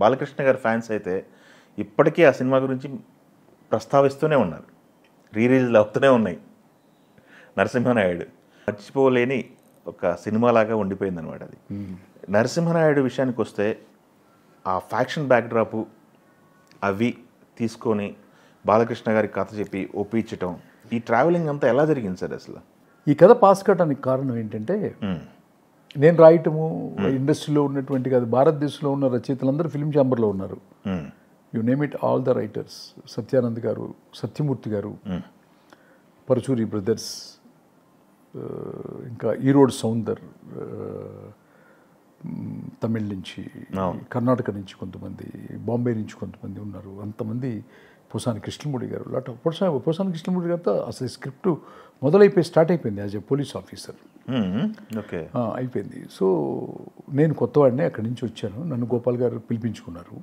బాలకృష్ణ గారి ఫ్యాన్స్ అయితే ఇప్పటికీ ఆ సినిమా గురించి ప్రస్తావిస్తూనే ఉన్నారు. రిలీజ్లు అవుతూనే ఉన్నాయి. నరసింహనాయుడు మర్చిపోలేని ఒక సినిమాలాగా ఉండిపోయింది అనమాట అది. నరసింహనాయుడు విషయానికి వస్తే ఆ ఫ్యాక్షన్ బ్యాక్డ్రాపు అవి తీసుకొని బాలకృష్ణ గారికి కథ చెప్పి ఒప్పించటం, ఈ ట్రావెలింగ్ అంతా ఎలా జరిగింది సార్ అసలు? ఈ కథ పాస్ కావడానికి కారణం ఏంటంటే నేను రాయటము ఇండస్ట్రీలో ఉన్నటువంటి కాదు, భారతదేశంలో ఉన్న రచయితలందరూ ఫిల్మ్ ఛాంబర్లో ఉన్నారు. You name it, all the writers, Satyanand గారు, సత్యమూర్తి గారు, పరచూరి బ్రదర్స్, ఇంకా ఈరోడ్ సౌందర్ తమిళ నుంచి, కర్ణాటక నుంచి కొంతమంది, బాంబే నుంచి కొంతమంది ఉన్నారు. అంతమంది, పోసాని కృష్ణమూర్తి గారు, పోసాని కృష్ణమూర్తి గారితో అసలు స్క్రిప్ట్ మొదలైపోయి స్టార్ట్ అయిపోయింది as a police officer. Okay, అయిపోయింది. సో నేను కొత్తవాడినే అక్కడి నుంచి వచ్చాను, నన్ను గోపాల్ గారు పిలిపించుకున్నారు.